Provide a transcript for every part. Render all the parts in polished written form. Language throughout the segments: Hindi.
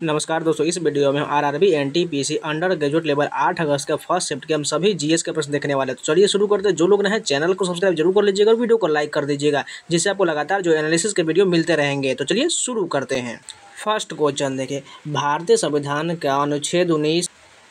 नमस्कार दोस्तों, इस वीडियो में हम RRB NTPC under graduate level 8 अगस्त के फर्स्ट शिफ्ट के हम सभी जीएस के प्रश्न देखने वाले हैं। तो चलिए शुरू करते हैं। जो लोग नए हैं चैनल को सब्सक्राइब जरूर कर लीजिएगा और वीडियो को लाइक कर दीजिएगा, जिससे आपको लगातार जो एनालिसिस के वीडियो मिलते रहेंगे। तो चलिए शुरू करते हैं। फर्स्ट क्वेश्चन देखिए, भारतीय संविधान का अनुच्छेद 19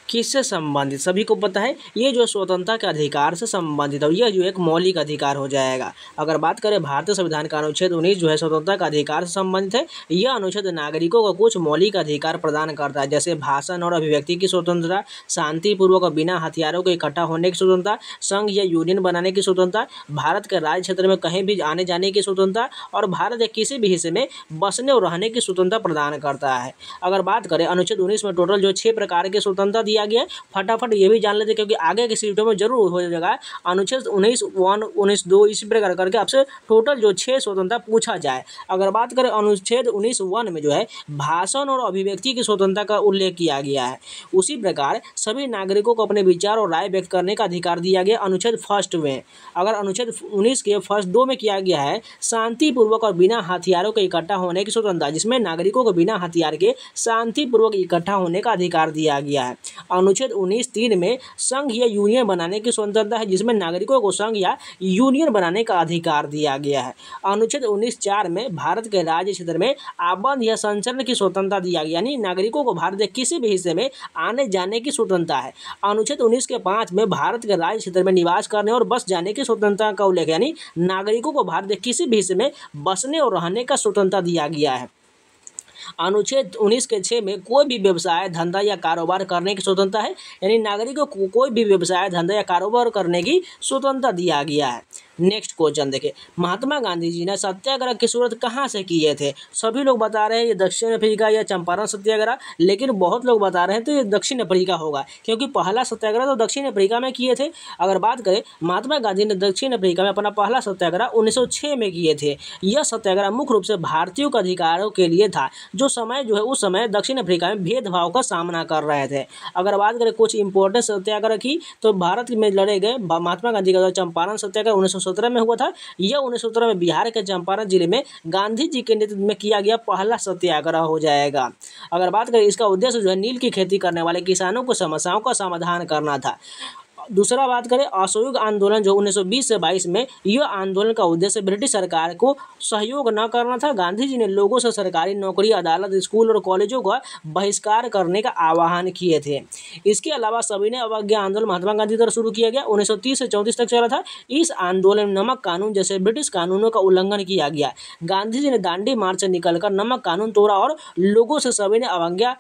किससे संबंधित? सभी को पता है, ये जो स्वतंत्रता के अधिकार से संबंधित है, यह जो एक मौलिक अधिकार हो जाएगा। अगर बात करें भारतीय संविधान का अनुच्छेद 19 जो है स्वतंत्रता का अधिकार से संबंधित है। यह अनुच्छेद नागरिकों को कुछ मौलिक अधिकार प्रदान करता है, जैसे भाषण और अभिव्यक्ति की स्वतंत्रता, शांतिपूर्वक और बिना हथियारों के इकट्ठा होने की स्वतंत्रता, संघ या यूनियन बनाने की स्वतंत्रता, भारत के राज्य क्षेत्र में कहीं भी आने जाने की स्वतंत्रता और भारत के किसी भी हिस्से में बसने और रहने की स्वतंत्रता प्रदान करता है। अगर बात करें अनुच्छेद 19 में टोटल जो 6 प्रकार की स्वतंत्रता दिया गया है, फटाफट ये भी जान लेते क्योंकि आगे की सीटों में जरूर हो जाएगा। अनुच्छेद 19(1), 19(2) इसी प्रकार करके आपसे टोटल जो 6 स्वतंत्रता पूछा जाए। अगर बात करें अनुच्छेद 19(1) में जो है भाषण और अभिव्यक्ति की स्वतंत्रता का उल्लेख किया गया है। उसी प्रकार सभी नागरिकों को अपने विचार और राय व्यक्त करने का अधिकार दिया गया अनुच्छेद 1 में। अगर अनुच्छेद 19 के 2 में किया गया है शांतिपूर्वक और बिना हथियारों के इकट्ठा होने की स्वतंत्रता, जिसमें नागरिकों को बिना हथियार के शांतिपूर्वक इकट्ठा होने का अधिकार दिया गया है। अनुच्छेद 19(3) में संघ या यूनियन बनाने की स्वतंत्रता है, जिसमें नागरिकों को संघ या यूनियन बनाने का अधिकार दिया गया है। अनुच्छेद 19(4) में भारत के राज्य क्षेत्र में आबंध या संचरण की स्वतंत्रता दिया गया, यानी नागरिकों को भारत के किसी भी हिस्से में आने जाने की स्वतंत्रता है। अनुच्छेद 19 के 5 में भारत के राज्य क्षेत्र में निवास करने और बस जाने की स्वतंत्रता का उल्लेख, यानी नागरिकों को भारत के किसी भी हिस्से में बसने और रहने का स्वतंत्रता दिया गया है। अनुच्छेद 19 के 6 में कोई भी व्यवसाय, धंधा या कारोबार करने की स्वतंत्रता है, यानी नागरिकों को कोई भी व्यवसाय, धंधा या कारोबार करने की स्वतंत्रता दिया गया है। नेक्स्ट क्वेश्चन देखिए, महात्मा गांधी जी ने सत्याग्रह की शुरुआत कहाँ से किए थे? सभी लोग बता रहे हैं ये दक्षिण अफ्रीका या चंपारण सत्याग्रह, लेकिन बहुत लोग बता रहे हैं तो ये दक्षिण अफ्रीका होगा, क्योंकि पहला सत्याग्रह तो दक्षिण अफ्रीका में किए थे। अगर बात करें महात्मा गांधी ने दक्षिण अफ्रीका में अपना पहला सत्याग्रह 1906 में किए थे। यह सत्याग्रह मुख्य रूप से भारतीयों के अधिकारों के लिए था, जो समय जो है उस समय दक्षिण अफ्रीका में भेदभाव का सामना कर रहे थे। अगर बात करें कुछ इंपॉर्टेंट सत्याग्रह की, तो भारत में लड़े गए महात्मा गांधी का चंपारण सत्याग्रह 1917 में हुआ था। यह 1917 में बिहार के चंपारण जिले में गांधी जी के नेतृत्व में किया गया पहला सत्याग्रह हो जाएगा। अगर बात करें इसका उद्देश्य जो है नील की खेती करने वाले किसानों को समस्याओं का समाधान करना था। दूसरा बात करें असहयोग आंदोलन जो 1920 से 22 में, यह आंदोलन का उद्देश्य ब्रिटिश सरकार को सहयोग न करना था। गांधी जी ने लोगों से सरकारी नौकरी, अदालत, स्कूल और कॉलेजों का बहिष्कार करने का आह्वान किए थे। इसके अलावा सभी ने अवज्ञा आंदोलन महात्मा गांधी द्वारा शुरू किया गया, 1930 से 34 तक चला था। इस आंदोलन में नमक कानून जैसे ब्रिटिश कानूनों का उल्लंघन किया गया। गांधी जी ने दांडी मार्च से निकलकर नमक कानून तोड़ा और लोगों से सभी ने अवज्ञा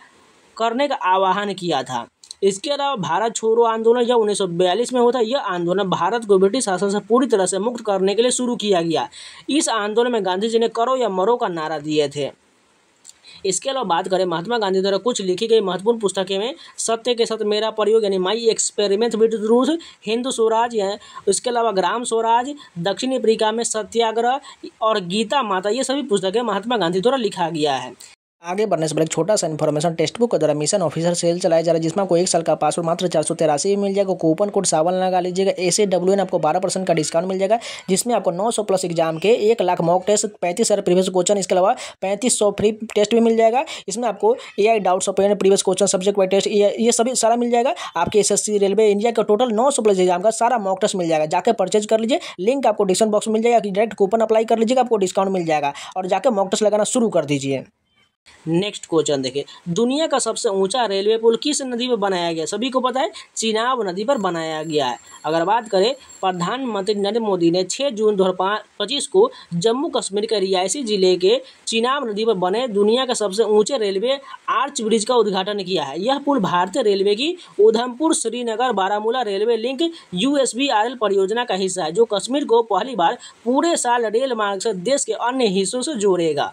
करने का आह्वान किया था। इसके अलावा भारत छोड़ो आंदोलन यह 1942 में होता है। यह आंदोलन भारत को ब्रिटिश शासन से पूरी तरह से मुक्त करने के लिए शुरू किया गया। इस आंदोलन में गांधी जी ने करो या मरो का नारा दिए थे। इसके अलावा बात करें महात्मा गांधी द्वारा कुछ लिखी गई महत्वपूर्ण पुस्तकें में सत्य के साथ मेरा प्रयोग यानी my experiment with truth, Hind Swaraj है, इसके अलावा ग्राम स्वराज, दक्षिण अफ्रीका में सत्याग्रह और गीता माता, ये सभी पुस्तकें महात्मा गांधी द्वारा लिखा गया है। आगे बढ़ने से पहले एक छोटा सा इन्फॉर्मेशन, टेक्स्ट बुक के द्वारा मिशन ऑफिसर सेल चलाया जा रहा है, जिसमें आपको 1 साल का पासवर्ड मात्र 483 मिल जाएगा। कूपन कोड सावन लगा लीजिएगा, ACWN आपको 12% का डिस्काउंट मिल जाएगा, जिसमें आपको 900 प्लस एग्जाम के 1 lakh mock test, 35,000 previous question, इसके अलावा 3500 फ्री टेस्ट भी मिल जाएगा। इसमें आपको AI doubts open, previous question, subject wise test, ये सभी सारा मिल जाएगा। आपके SSC, रेलवे, इंडिया का टोटल 900 प्लस एग्जाम का सारा मॉक टेस्ट मिल जाएगा। जाकर परचेज कर लीजिए, लिंक आपको डिस्क्रिप्शन बॉक्स में मिल जाएगा। डायरेक्ट कूपन अप्लाई कर लीजिएगा, आपको डिस्काउंट मिल जाएगा और जाकर मॉक टेस्ट लगाना शुरू कर दीजिए। नेक्स्ट क्वेश्चन देखिए, दुनिया का सबसे ऊंचा रेलवे पुल किस नदी पर बनाया गया? सभी को पता है चिनाब नदी पर बनाया गया है। अगर बात करें प्रधानमंत्री नरेंद्र मोदी ने 6 जून 2025 को जम्मू कश्मीर के रियासी जिले के चिनाब नदी पर बने दुनिया के सबसे ऊंचे रेलवे आर्च ब्रिज का उद्घाटन किया है। यह पुल भारतीय रेलवे की Udhampur Srinagar Baramulla railway link USBRL परियोजना का हिस्सा है, जो कश्मीर को पहली बार पूरे साल रेल मार्ग से देश के अन्य हिस्सों से जोड़ेगा।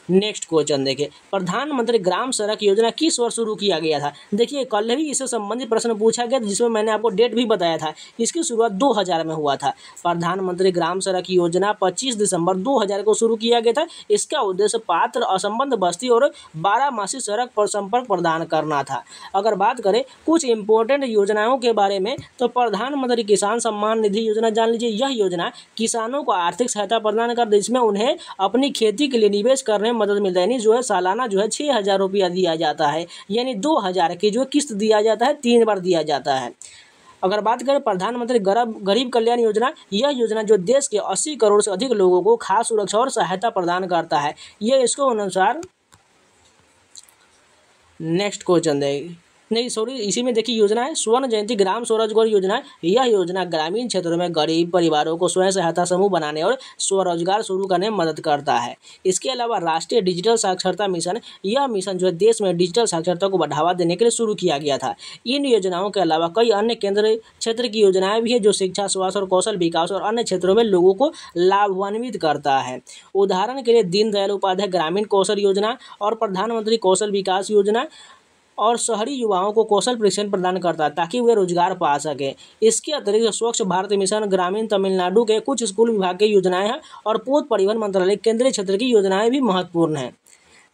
नेक्स्ट क्वेश्चन देखिए, प्रधानमंत्री ग्राम सड़क योजना किस वर्ष शुरू किया गया था? देखिए कल भी इससे संबंधित प्रश्न पूछा गया, जिसमें मैंने आपको डेट भी बताया था। इसकी शुरुआत 2000 में हुआ था। प्रधानमंत्री ग्राम सड़क योजना 25 दिसंबर 2000 को शुरू किया गया था। इसका उद्देश्य पात्र, असंबद्ध बस्ती और 12 सड़क पर संपर्क प्रदान करना था। अगर बात करें कुछ इंपॉर्टेंट योजनाओं के बारे में, तो प्रधानमंत्री किसान सम्मान निधि योजना जान लीजिए। यह योजना किसानों को आर्थिक सहायता प्रदान कर, जिसमें उन्हें अपनी खेती के लिए निवेश करने मदद मिलता है, यानी जो है सालाना जो है 6,000 रुपया दिया जाता है, यानी 2,000 की जो किस्त दिया जाता है, 3 बार दिया जाता है। अगर बात करें प्रधानमंत्री गरीब कल्याण योजना, यह योजना जो देश के 80 करोड़ से अधिक लोगों को खास सुरक्षा और सहायता प्रदान करता है। यह इसको अनुसार नेक्स्ट क्वेश्चन देगी, नहीं सॉरी, इसी में देखिए योजना है स्वर्ण जयंती ग्राम स्वरोजगार योजना। यह योजना ग्रामीण क्षेत्रों में गरीब परिवारों को स्वयं सहायता समूह बनाने और स्वरोजगार शुरू करने में मदद करता है। इसके अलावा राष्ट्रीय डिजिटल साक्षरता मिशन, यह मिशन जो है देश में डिजिटल साक्षरता को बढ़ावा देने के लिए शुरू किया गया था। इन योजनाओं के अलावा कई अन्य केंद्र क्षेत्र की योजनाएं भी है जो शिक्षा, स्वास्थ्य और कौशल विकास और अन्य क्षेत्रों में लोगों को लाभान्वित करता है। उदाहरण के लिए दीनदयाल उपाध्याय ग्रामीण कौशल योजना और प्रधानमंत्री कौशल विकास योजना और शहरी युवाओं को कौशल प्रशिक्षण प्रदान करता है ताकि वे रोजगार पा सकें। इसके अतिरिक्त स्वच्छ भारत मिशन, ग्रामीण तमिलनाडु के कुछ स्कूल विभाग की योजनाएं हैं और पथ परिवहन मंत्रालय केंद्रीय क्षेत्र की योजनाएं भी महत्वपूर्ण हैं।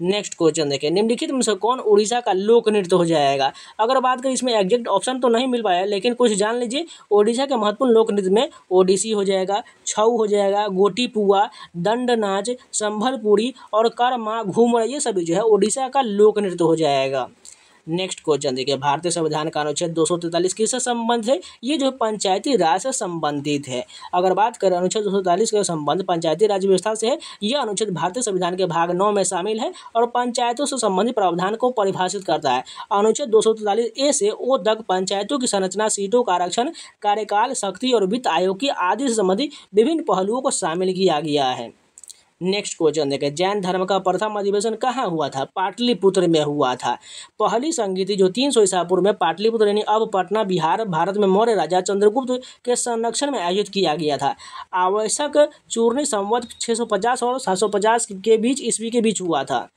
नेक्स्ट क्वेश्चन देखिए, निम्नलिखित में से कौन उड़ीसा का लोक नृत्य हो जाएगा। अगर बात करें इसमें एग्जैक्ट ऑप्शन तो नहीं मिल पाया, लेकिन कुछ जान लीजिए। ओडिशा के महत्वपूर्ण लोक नृत्य में ओडिसी हो जाएगा, छऊ हो जाएगा, गोटी पुआ, दंड नाच, संभलपुरी और कर्मा घूमर, ये सभी जो है ओडिशा का लोक नृत्य हो जाएगा। नेक्स्ट क्वेश्चन देखिए, भारतीय संविधान का अनुच्छेद 243 किससे संबंधित है। ये जो पंचायती राज से संबंधित है। अगर बात करें अनुच्छेद 243 का संबंध पंचायती राज व्यवस्था से है। यह अनुच्छेद भारतीय संविधान के भाग 9 में शामिल है और पंचायतों से संबंधित प्रावधान को परिभाषित करता है। अनुच्छेद 243 ए से ओ तक पंचायतों की संरचना, सीटों का आरक्षण, कार्यकाल, शक्ति और वित्त आयोग की आदि से संबंधित विभिन्न पहलुओं को शामिल किया गया है। नेक्स्ट क्वेश्चन देखें, जैन धर्म का प्रथम अधिवेशन कहाँ हुआ था। पाटलिपुत्र में हुआ था। पहली संगीति जो 300 ईसा पूर्व में पाटलिपुत्र यानी अब पटना बिहार भारत में मौर्य राजा चंद्रगुप्त के संरक्षण में आयोजित किया गया था। आवश्यक चूर्णी संवत 650 और 750 के बीच ईस्वी के बीच हुआ था।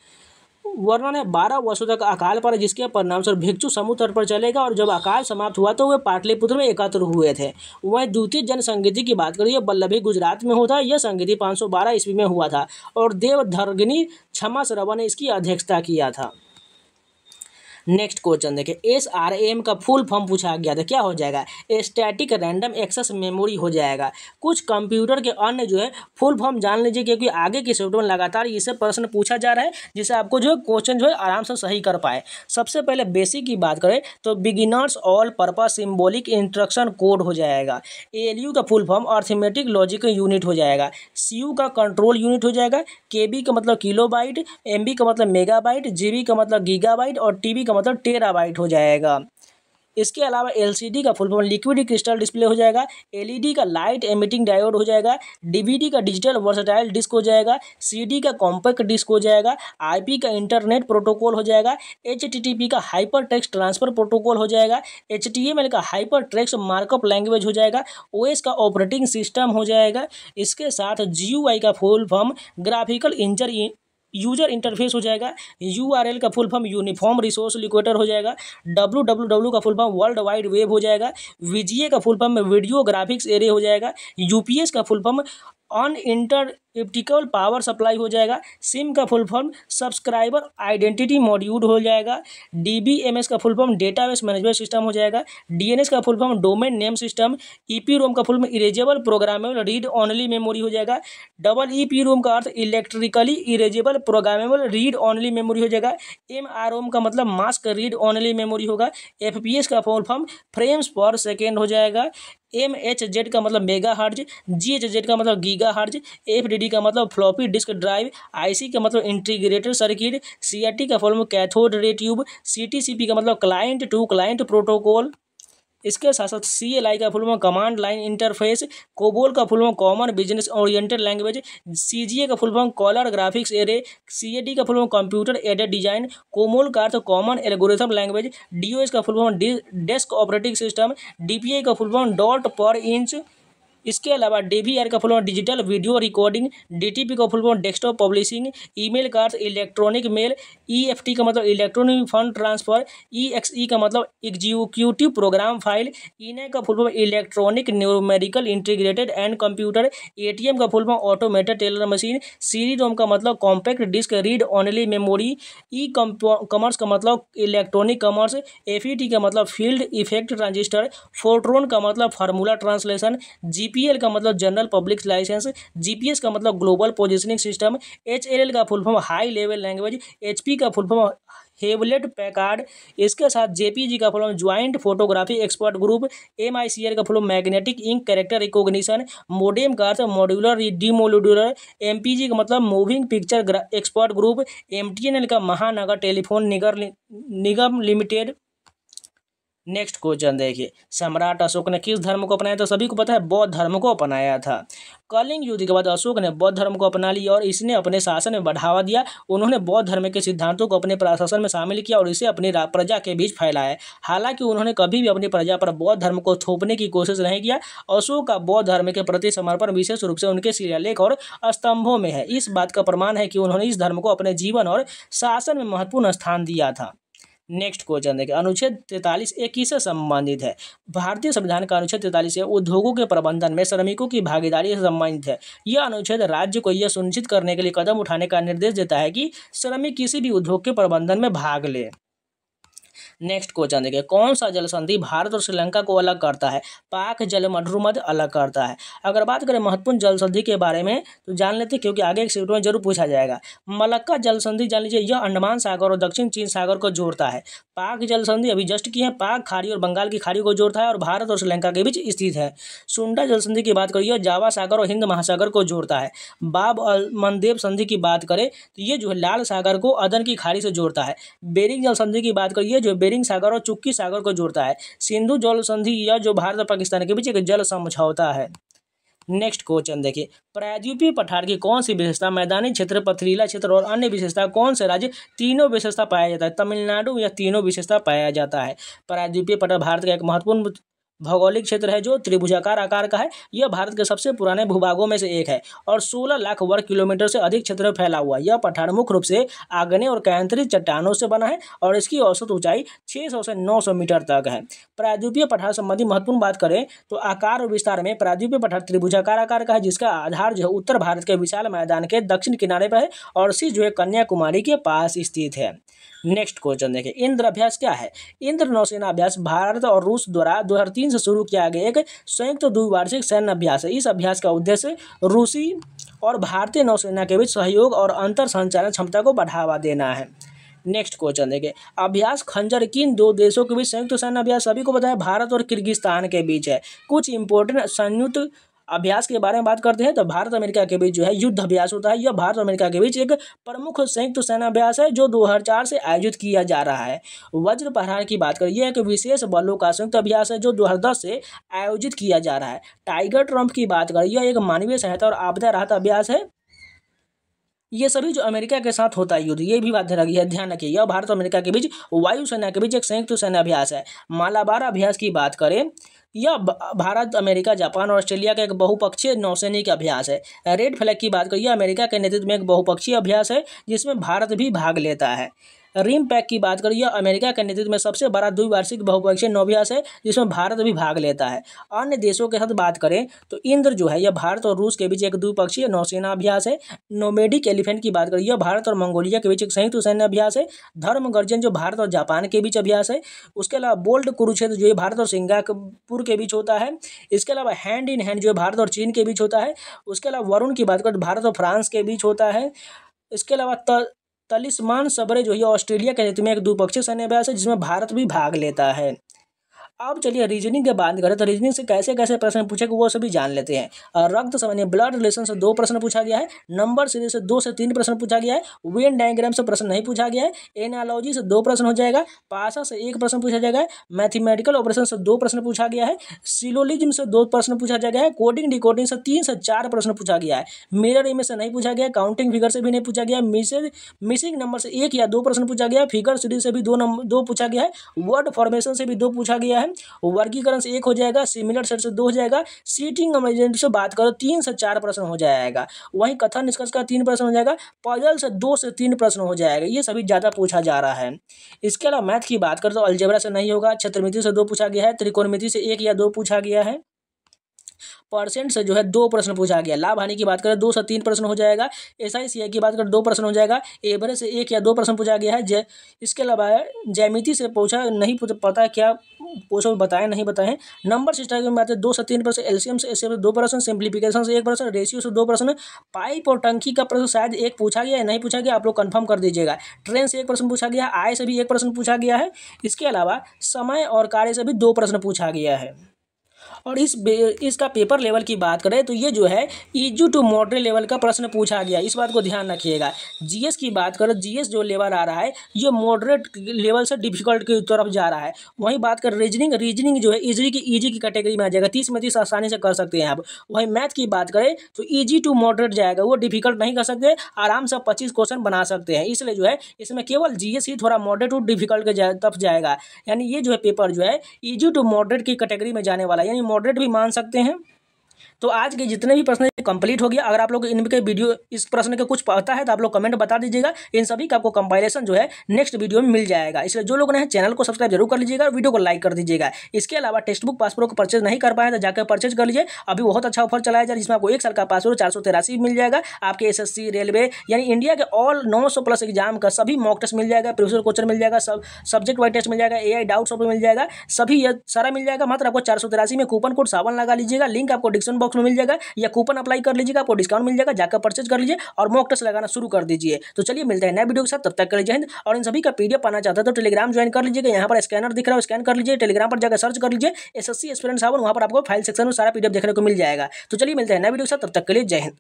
वर्णन है 12 वर्षों तक अकाल पर, जिसके परिणामस्वरूप भिक्षु समूह तट पर चले गए और जब अकाल समाप्त हुआ तो वे पाटलिपुत्र में एकत्र हुए थे। वहीं द्वितीय जन संगीति की बात करिए, बल्लभी गुजरात में होता है। यह संगीति 512 ईस्वी में हुआ था और देवधर्गिनी क्षमा श्रवण ने इसकी अध्यक्षता किया था। नेक्स्ट क्वेश्चन देखें, SRAM का फुल फॉर्म पूछा गया था, क्या हो जाएगा। स्टैटिक रैंडम एक्सेस मेमोरी हो जाएगा। कुछ कंप्यूटर के अन्य जो है फुल फॉर्म जान लीजिए, क्योंकि आगे के सेट में लगातार इससे प्रश्न पूछा जा रहा है, जिससे आपको जो है क्वेश्चन जो है आराम से सही कर पाए। सबसे पहले बेसिक की बात करें तो beginners all purpose symbolic instruction code हो जाएगा। ALU का full form arithmetic logic unit हो जाएगा। CU का कंट्रोल यूनिट हो जाएगा। KB का मतलब किलोबाइट, MB का मतलब मेगाबाइट, GB का मतलब गीगाबाइट और TB का मतलब टेराबाइट हो जाएगा। इसके अलावा LCD का full form liquid crystal display हो जाएगा। LED का लाइट एमिटिंग डायोड हो जाएगा। DVD का डिजिटल वर्सटाइल डिस्क हो जाएगा। CD का कॉम्पैक्ट डिस्क हो जाएगा। IP का इंटरनेट प्रोटोकॉल हो जाएगा। HTTP का हाइपर टेक्स्ट ट्रांसफर प्रोटोकॉल हो जाएगा। HTML का हाइपर टेक्स्ट मार्कअप लैंग्वेज हो जाएगा। OS का ऑपरेटिंग सिस्टम हो जाएगा। इसके साथ GUI का full form graphical user interface हो जाएगा। URL का full form uniform resource locator हो जाएगा। WWW का full form world wide web हो जाएगा। VGA का full form video graphics array हो जाएगा। UPS का फुल फॉर्म अनइंटरप्टिकल पावर सप्लाई हो जाएगा। SIM का full form subscriber identity module हो जाएगा। DBMS का full form database management system हो जाएगा। DNS का full form domain name system. EPROM का full form erasable programmable read only memory हो जाएगा। EEPROM का अर्थ electrically erasable programmable read only memory हो जाएगा। MROM का मतलब मास्क रीड ओनली मेमोरी होगा। FPS का full form frames per second हो जाएगा। MHZ का मतलब मेगा हर्ज। GHZ का मतलब गीगा हर्ज। FDD का मतलब फ्लॉपी डिस्क ड्राइव। IC का मतलब इंटीग्रेटेड सर्किट। CRT का full form cathode ray tube. CTCP का मतलब क्लाइंट टू क्लाइंट प्रोटोकॉल। इसके साथ साथ CLI का full form command line interface. COBOL का full form common business oriented language. CGA का full form colour graphics array. CAD का full form computer aided design. कोमोल का अर्थ कॉमन एल्गोरिथम लैंग्वेज। DOS का full form desk operating system. DPI का full form dot per inch. इसके अलावा DVR का full form digital video recording. DTP का full form desktop publishing. Email का अर्थ इलेक्ट्रॉनिक मेल। EFT का मतलब इलेक्ट्रॉनिक फंड ट्रांसफर। EXE का मतलब एग्जीक्यूटिव प्रोग्राम फाइल। ENAC का full form electronic numerical integrated and computer. ATM का full form automated teller machine. CD-ROM का मतलब compact disc read only memory. Commerce का मतलब इलेक्ट्रॉनिक कॉमर्स। FET का मतलब फील्ड इफेक्ट ट्रांजिस्टर। फोर्ट्रॉन का मतलब फार्मूला ट्रांसलेशन। जीपीएल का मतलब जनरल पब्लिक लाइसेंस, जीपीएस का मतलब ग्लोबल पोजिशनिंग सिस्टम, एचएलएल का full form high level language, HP का फुल फॉर्म हेवलेट पैकार्ड, इसके साथ जेपीजी का full form joint photography expert group, MICR का full form magnetic ink character recognition, modem का अर्थ मॉड्यूलर डिमोड्यूलर, एमपीजी का मतलब moving picture expert group, MTNL का Mahanagar telephone Nigam limited. Next question देखिए, सम्राट अशोक ने किस धर्म को अपनाया? तो सभी को पता है बौद्ध धर्म को अपनाया था। कलिंग युद्ध के बाद अशोक ने बौद्ध धर्म को अपना लिया और इसने अपने शासन में बढ़ावा दिया। उन्होंने बौद्ध धर्म के सिद्धांतों को अपने प्रशासन में शामिल किया और इसे अपनी प्रजा के बीच फैलाया। हालांकि उन्होंने कभी भी अपनी प्रजा पर बौद्ध धर्म को थोपने की कोशिश नहीं किया। अशोक का बौद्ध धर्म के प्रति समर्पण विशेष रूप से उनके शिलालेख और स्तंभों में है। इस बात का प्रमाण है कि उन्होंने इस धर्म को अपने जीवन और शासन में महत्वपूर्ण स्थान दिया था। नेक्स्ट क्वेश्चन देखिए, अनुच्छेद 43 एक किससे संबंधित है? भारतीय संविधान का अनुच्छेद 43 उद्योगों के प्रबंधन में श्रमिकों की भागीदारी से संबंधित है। यह अनुच्छेद राज्य को यह सुनिश्चित करने के लिए कदम उठाने का निर्देश देता है कि श्रमिक किसी भी उद्योग के प्रबंधन में भाग ले। नेक्स्ट क्वेश्चन देखिए, कौन सा जल संधि भारत और श्रीलंका को अलग करता है? पाक जल मध्य अलग करता है। अगर बात करें महत्वपूर्ण जल संधि के बारे में तो जान लेते, क्योंकि आगे एक सीट में जरूर पूछा जाएगा। मलक्का जल संधि जान लीजिए, यह अंडमान सागर और दक्षिण चीन सागर को जोड़ता है। पाक जल संधि अभी जस्ट की है, पाक खाड़ी और बंगाल की खाड़ी को जोड़ता है और भारत और श्रीलंका के बीच स्थित है। सुंडा जल संधि की बात करें, यह जावा सागर और हिंद महासागर को जोड़ता है। बाब अल मंदेब संधि की बात करें तो ये जो है लाल सागर को अदन की खाड़ी से जोड़ता है। बेरिंग जल संधि की बात करिए जो बेरिंग सागर और चुक्की सागर को जोड़ता है। सिंधु जल संधि यह जो भारत और पाकिस्तान के बीच एक जल समझौता है। नेक्स्ट क्वेश्चन देखिए, प्रायद्वीपीय पठार की कौन सी विशेषता, मैदानी क्षेत्र, पथरीला क्षेत्र और अन्य विशेषता, कौन से राज्य तीनों विशेषता पाया जाता है? तमिलनाडु में यह तीनों विशेषता पाया जाता है। प्रायद्वीपीय पठार भारत का एक महत्वपूर्ण भौगोलिक क्षेत्र है जो त्रिभुजाकार आकार का है। यह भारत के सबसे पुराने भूभागों में से एक है और 16 लाख वर्ग किलोमीटर से अधिक क्षेत्र में फैला हुआ है। यह पठार मुख्य रूप से आग्नेय और केंद्रित चट्टानों से बना है और इसकी औसत ऊंचाई 600 से 900 मीटर तक है। प्रायद्वीपीय पठार संबंधी महत्वपूर्ण बात करें तो आकार और विस्तार में प्रायद्वीपीय पठार त्रिभुजाकार आकार का है, जिसका आधार जो है उत्तर भारत के विशाल मैदान के दक्षिण किनारे पर है और शीर्ष जो है कन्याकुमारी के पास स्थित है। नेक्स्ट क्वेश्चन देखिए, इंद्र अभ्यास क्या है? इंद्र नौसेना अभ्यास भारत और रूस द्वारा 2003 से शुरू किया गया एक संयुक्त द्विवार्षिक सैन्य अभ्यास है। इस अभ्यास का उद्देश्य रूसी और भारतीय नौसेना के बीच सहयोग और अंतर संचालन क्षमता को बढ़ावा देना है। नेक्स्ट क्वेश्चन देखिए, अभ्यास खंजर किन दो देशों के बीच संयुक्त सैन्य अभ्यास? सभी को बताया भारत और किर्गिस्तान के बीच है। कुछ इंपॉर्टेंट संयुक्त अभ्यास के बारे में बात करते हैं तो भारत अमेरिका के बीच जो है युद्ध अभ्यास होता है। यह भारत और अमेरिका के बीच एक प्रमुख संयुक्त सैन्य अभ्यास है जो 2004 से आयोजित किया जा रहा है। वज्र प्रहार की बात करें, यह एक विशेष बलों का संयुक्त अभ्यास है जो 2010 से आयोजित किया जा रहा है। टाइगर ट्रम्प की बात करें, यह एक मानवीय सहायता और आपदा राहत अभ्यास है। ये सभी जो अमेरिका के साथ होता है युद्ध, ये भी बात ध्यान रखिए, यह भारत और अमेरिका के बीच वायुसेना के बीच एक संयुक्त सैन्य अभ्यास है। मालाबार अभ्यास की बात करें, यह भारत, अमेरिका, जापान और ऑस्ट्रेलिया का एक बहुपक्षीय नौसैनिक अभ्यास है। रेड फ्लैग की बात करें, यह अमेरिका के नेतृत्व में एक बहुपक्षीय अभ्यास है जिसमें भारत भी भाग लेता है। रिम पैक की बात करें, यह अमेरिका के नेतृत्व में सबसे बड़ा द्विवार्षिक बहुपक्षीय नौअभ्यास है जिसमें भारत भी भाग लेता है। अन्य देशों के साथ बात करें तो इंद्र जो है यह भारत और रूस के बीच एक द्विपक्षीय नौसेना अभ्यास है। नोमेडिक एलिफेंट की बात करें, यह भारत और मंगोलिया के बीच एक संयुक्त सैन्य अभ्यास है। धर्म गर्जन जो भारत और जापान के बीच अभ्यास है। उसके अलावा बोल्ड कुरुक्षेत्र जो है भारत और सिंगापुर के बीच होता है। इसके अलावा हैंड इन हैंड जो है भारत और चीन के बीच होता है। उसके अलावा वरुण की बात करें तो भारत और फ्रांस के बीच होता है। इसके अलावा तलिस्मान सबरे जो है ऑस्ट्रेलिया के नेतृत्व में एक द्विपक्षीय सैन्य अभ्यास है जिसमें भारत भी भाग लेता है। अब चलिए रीजनिंग के बात करें तो रीजनिंग से कैसे कैसे प्रश्न पूछे वो सभी जान लेते हैं। रक्त संबंधी ब्लड रिलेशन से 2 प्रश्न पूछा गया है। नंबर सीरीज से 2 से 3 प्रश्न पूछा गया है। वेन डायग्राम से प्रश्न नहीं पूछा गया है। एनालॉजी से 2 प्रश्न हो जाएगा। पासा से 1 प्रश्न पूछा जाएगा। मैथमेटिकल ऑपरेशन से 2 प्रश्न पूछा गया है। सिलोजिज्म से 2 प्रश्न पूछा गया है। कोडिंग डिकोडिंग से 3 से 4 प्रश्न पूछा गया है। मिरर इमेज से नहीं पूछा गया। काउंटिंग फिगर से भी नहीं पूछा गया। मिसिंग नंबर से 1 या 2 प्रश्न पूछा गया है। फिगर सीरीज से भी 2 पूछा गया है। वर्ड फॉर्मेशन से भी 2 पूछा गया है। वर्गीकरण से 1 हो जाएगा। सिमिलर सेट से 2 हो जाएगा। सीटिंग अरेंजमेंट से बात करो 3 से 4 प्रश्न हो जाएगा। वहीं कथन निष्कर्ष का 3 प्रश्न हो जाएगा। पजल से 2 से 3 प्रश्न हो जाएगा। ये सभी ज़्यादा पूछा जा रहा है। इसके अलावा मैथ की बात करें तो अलजेब्रा से नहीं होगा। क्षेत्रमिति से 2 पूछा गया है। त्रिकोणमिति से 1 या 2 पूछा गया है। परसेंट से जो है 2 प्रश्न पूछा गया। लाभ हानि की बात करें 2 से 3 प्रश्न हो जाएगा। SI की बात करें 2 प्रश्न हो जाएगा। एवरेज से 1 या 2 प्रश्न पूछा गया है। इसके अलावा ज्यामिति से पूछा नहीं पता क्या पूछो बताएं नहीं बताएं। नंबर सिस्टम की बात है 2 से 3 प्रश्न, एलसीएम से 2 प्रश्न, सिंप्लीफिकेशन से 1 प्रश्न, रेशियो से 2 प्रश्न, पाइप और टंकी का प्रश्न शायद एक पूछा गया है, नहीं पूछा गया आप लोग कंफर्म कर दीजिएगा। ट्रेन से 1 प्रश्न पूछा गया है, आय से भी 1 प्रश्न पूछा गया है। इसके अलावा समय और कार्य से भी 2 प्रश्न पूछा गया है। और इसका पेपर लेवल की बात करें तो ये जो है इजी टू मॉडरेट लेवल का प्रश्न पूछा गया, इस बात को ध्यान रखिएगा। जीएस की बात करें, जीएस जो लेवल आ रहा है ये मॉडरेट लेवल से डिफिकल्ट की तरफ जा रहा है। वहीं बात कर रीजनिंग जो है इजी की कैटेगरी में आ जाएगा, 30 में 30 आसानी से कर सकते हैं आप। वहीं मैथ की बात करें तो इजी टू मॉडरेट जाएगा, वो डिफिकल्ट नहीं कर सकते, आराम से 25 क्वेश्चन बना सकते हैं। इसलिए जो है इसमें केवल जीएस ही थोड़ा मॉडरेट टू डिफिकल्ट के तरफ जाएगा। यानी ये जो है पेपर जो है इजी टू मॉडरेट की कैटेगरी में जाने वाला है, यानी मॉडरेट भी मान सकते हैं। तो आज के जितने भी प्रश्न कंप्लीट हो गया। अगर आप लोग इनके वीडियो इस प्रश्न के कुछ पता है तो आप लोग कमेंट बता दीजिएगा। इन सभी का आपको कंपाइलेशन जो है नेक्स्ट वीडियो में मिल जाएगा। इसलिए जो लोग ने चैनल को सब्सक्राइब जरूर कर लीजिएगा और वीडियो को लाइक कर दीजिएगा। इसके अलावा टेक्स्ट बुक पासपोर्ट को परचेज नहीं कर पाए तो जाकर परचेज कर लीजिए। अभी बहुत अच्छा ऑफर चलाया जा रहा है जिसमें आपको 1 साल का पासपोर्ट 483 मिल जाएगा। आपके एसएससी, रेलवे यानी इंडिया के ऑल 900 प्लस एग्जाम का सभी मॉक टेस्ट मिल जाएगा, प्रीवियस क्वेश्चन मिल जाएगा, सब सब्जेक्ट वाइज टेस्ट मिल जाएगा, एआई डाउट सॉल्व मिल जाएगा, सभी ये सारा मिल जाएगा। मात्र आपको 483 में कूपन कोड 7 लगा लीजिएगा, लिंक आपको डिस्क्रिप्शन बॉक्स में मिल जाएगा, या कूपन अप्लाई कर लीजिएगा, आपको डिस्काउंट मिल जाएगा। जाकर परचेज कर लीजिए और मॉक टेस्ट लगाना शुरू कर दीजिए। तो चलिए मिलते हैं नए वीडियो के साथ, तब तक के लिए जय हिंद। और इन सभी का पीडीएफ पाना चाहते हैं तो टेलीग्राम ज्वाइन कर लीजिएगा, यहाँ पर स्कैनर दिख रहा है स्कैन कर लीजिए, टेलीग्राम पर जाकर सर्च कर लीजिए एसएससी एस्पिरेंट 7, वहाँ पर आपको फाइल सेक्शन में सारा पीडीएफ देखने को मिल जाएगा। तो चलिए मिलते हैं नए वीडियो के साथ, तब तक के लिए जय हिंद।